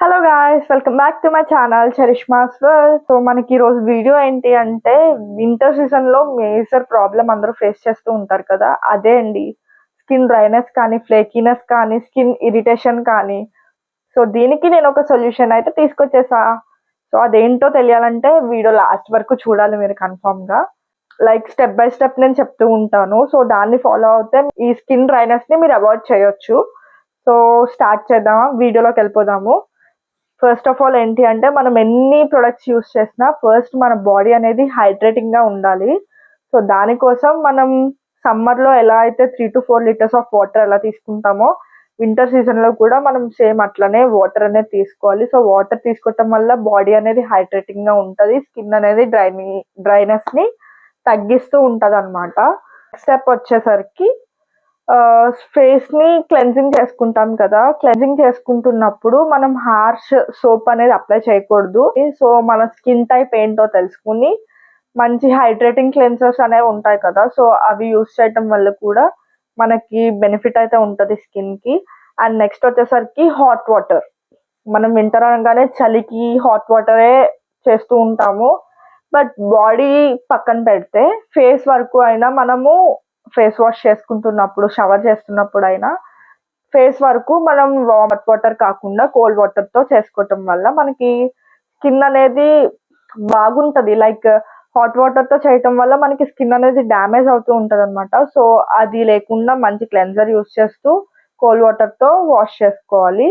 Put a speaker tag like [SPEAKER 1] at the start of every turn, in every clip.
[SPEAKER 1] Hello guys, welcome back to my channel Charishma's world. So మనకి ఈరోజు video ఏంటి అంటే వింటర్ సీజన్లో మేజర్ ప్రాబ్లం అందరూ ఫేస్ చేస్తూ ఉంటారు కదా, అదే అండి స్కిన్ డ్రైనెస్ కానీ, ఫ్లేకీనెస్ కానీ, స్కిన్ ఇరిటేషన్ కానీ. సో దీనికి నేను ఒక సొల్యూషన్ అయితే తీసుకొచ్చేసా. సో అదేంటో తెలియాలంటే వీడియో లాస్ట్ వరకు చూడాలి మీరు కన్ఫామ్గా. లైక్ స్టెప్ బై స్టెప్ నేను చెప్తూ ఉంటాను. సో దాన్ని ఫాలో అవుతే ఈ స్కిన్ డ్రైనెస్ని మీరు అవాయిడ్ చేయొచ్చు. సో స్టార్ట్ చేద్దామా, వీడియోలోకి వెళ్ళిపోదాము. ఫస్ట్ ఆఫ్ ఆల్ ఏంటి అంటే మనం ఎన్ని ప్రొడక్ట్స్ యూస్ చేసినా ఫస్ట్ మన బాడీ అనేది హైడ్రేటింగ్గా ఉండాలి. సో దానికోసం మనం సమ్మర్లో ఎలా అయితే 3 to 4 లీటర్స్ ఆఫ్ వాటర్ ఎలా తీసుకుంటామో వింటర్ సీజన్లో కూడా మనం సేమ్ అట్లనే వాటర్ అనేది తీసుకోవాలి. సో వాటర్ తీసుకోవటం వల్ల బాడీ అనేది హైడ్రేటింగ్గా ఉంటుంది, స్కిన్ అనేది డ్రైనెస్ని తగ్గిస్తూ ఉంటుంది అనమాట. స్టెప్ వచ్చేసరికి ఫేస్ ని క్లెన్జింగ్ చేసుకుంటాం కదా, క్లెన్జింగ్ చేసుకుంటున్నప్పుడు మనం హార్ష్ సోప్ అనేది అప్లై చేయకూడదు. సో మన స్కిన్ టైప్ ఏంటో తెలుసుకుని మంచి హైడ్రేటింగ్ క్లెన్సర్స్ అనేవి ఉంటాయి కదా, సో అవి యూస్ చేయటం వల్ల కూడా మనకి బెనిఫిట్ అయితే ఉంటుంది స్కిన్ కి. అండ్ నెక్స్ట్ వచ్చేసరికి హాట్ వాటర్. మనం వింటర్ అనగానే చలికి హాట్ వాటరే చేస్తూ ఉంటాము. బట్ బాడీ పక్కన పెడితే ఫేస్ వరకు అయినా మనము ఫేస్ వాష్ చేసుకుంటున్నప్పుడు, షవర్ చేస్తున్నప్పుడు అయినా ఫేస్ వరకు మనం హాట్ వాటర్ కాకుండా కోల్డ్ వాటర్తో చేసుకోవటం వల్ల మనకి స్కిన్ అనేది బాగుంటుంది. లైక్ హాట్ వాటర్తో చేయటం వల్ల మనకి స్కిన్ అనేది డ్యామేజ్ అవుతూ ఉంటుంది అనమాట. సో అది లేకుండా మంచి క్లెన్జర్ యూస్ చేస్తూ కోల్డ్ వాటర్తో వాష్ చేసుకోవాలి.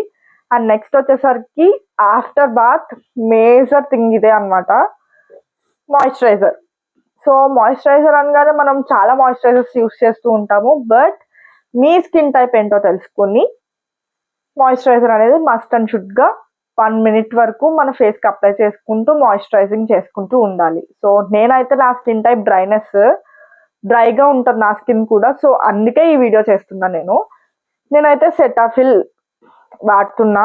[SPEAKER 1] అండ్ నెక్స్ట్ వచ్చేసరికి ఆఫ్టర్ బాత్ మేజర్ థింగ్ ఇదే అనమాట, మాయిశ్చరైజర్. సో మాయిశ్చరైజర్ అనగానే మనం చాలా మాయిశ్చరైజర్స్ యూస్ చేస్తూ ఉంటాము. బట్ మీ స్కిన్ టైప్ ఏంటో తెలుసుకొని మాయిశ్చరైజర్ అనేది మస్ట్ అండ్ షుడ్గా 1 minute వరకు మన ఫేస్కి అప్లై చేసుకుంటూ మాయిశ్చరైజింగ్ చేసుకుంటూ ఉండాలి. సో నేనైతే నా స్కిన్ టైప్ డ్రైగా ఉంటుంది నా స్కిన్ కూడా. సో అందుకే ఈ వీడియో చేస్తున్నాను. నేనైతే సెటాఫిల్ వాడుతున్నా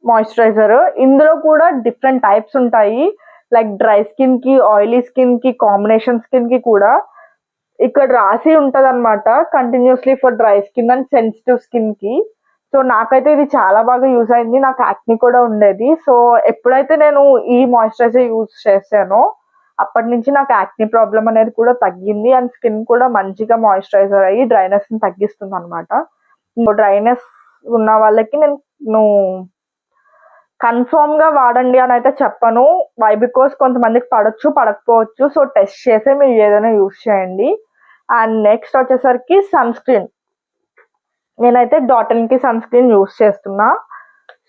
[SPEAKER 1] మాయిశ్చరైజర్. ఇందులో కూడా డిఫరెంట్ టైప్స్ ఉంటాయి. లైక్ డ్రై స్కిన్ కి, ఆయిలీ స్కిన్ కి, కాంబినేషన్ స్కిన్ కి కూడా ఇక్కడ రాసి ఉంటది అనమాట, continuously for dry skin and sensitive skin కి. సో నాకైతే ఇది చాలా బాగా యూజ్ అయింది. నాకు యాక్ని కూడా ఉండేది. సో ఎప్పుడైతే నేను ఈ మాయిశ్చరైజర్ యూజ్ చేశానో అప్పటి నుంచి నాకు యాక్ని ప్రాబ్లం అనేది కూడా తగ్గింది. అండ్ స్కిన్ కూడా మంచిగా మాయిశ్చరైజర్ అయ్యి డ్రైనెస్ ని తగ్గిస్తుంది అనమాట. డ్రైనెస్ ఉన్న వాళ్ళకి నేను కన్ఫర్మ్ గా వాడండి అని అయితే చెప్పను. వై బికాస్ కొంతమందికి పడొచ్చు, పడకపోవచ్చు. సో టెస్ట్ చేసే మీరు ఏదైనా యూస్ చేయండి. అండ్ నెక్స్ట్ వచ్చేసరికి సన్ స్క్రీన్. నేనైతే డాటన్ కి సన్ స్క్రీన్ యూస్ చేస్తున్నా.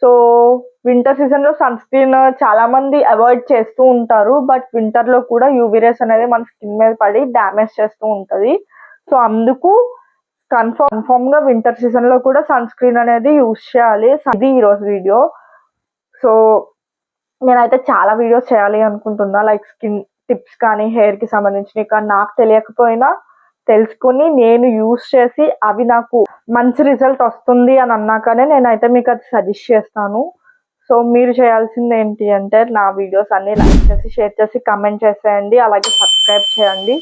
[SPEAKER 1] సో వింటర్ సీజన్ లో సన్ స్క్రీన్ చాలా మంది అవాయిడ్ చేస్తూ ఉంటారు. బట్ వింటర్ లో కూడా యూవీ రేస్ అనేది మన స్కిన్ మీద పడి డ్యామేజ్ చేస్తూ ఉంటది. సో అందుకు కన్ఫర్మ్ గా వింటర్ సీజన్ లో కూడా సన్ స్క్రీన్ అనేది యూస్ చేయాలి. ఇది ఈరోజు వీడియో. సో నేనైతే చాలా వీడియోస్ చేయాలి అనుకుంటున్నా, లైక్ స్కిన్ టిప్స్ కానీ, హెయిర్ కి సంబంధించినవి కానీ. నాకు తెలియకపోయినా తెలుసుకుని నేను యూస్ చేసి అవి నాకు మంచి రిజల్ట్ వస్తుంది అని అన్నాకనే నేనైతే మీకు అది సజెస్ట్ చేస్తాను. సో మీరు చేయాల్సింది ఏంటి అంటే నా వీడియోస్ అన్ని లైక్ చేసి, షేర్ చేసి, కమెంట్ చేసేయండి. అలాగే సబ్స్క్రైబ్ చేయండి.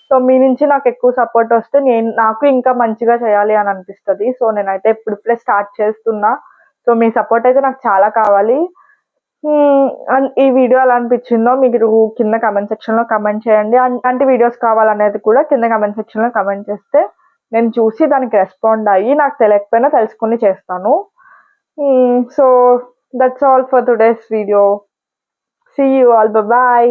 [SPEAKER 1] సో మీ నుంచి నాకు ఎక్కువ సపోర్ట్ వస్తే నాకు ఇంకా మంచిగా చేయాలి అని అనిపిస్తుంది. సో నేనైతే ఇప్పుడే స్టార్ట్ చేస్తున్నా. సో మీ సపోర్ట్ అయితే నాకు చాలా కావాలి. ఈ వీడియో ఎలా అనిపించిందో మీరు కింద కమెంట్ సెక్షన్ లో కమెంట్ చేయండి. అలాంటి వీడియోస్ కావాలనేది కూడా కింద కమెంట్ సెక్షన్ లో కమెంట్ చేస్తే నేను చూసి దానికి రెస్పాండ్ అయ్యి నాకు తెలియకపోయినా తెలుసుకుని చేస్తాను. So that's all for today's video. See you all, bye.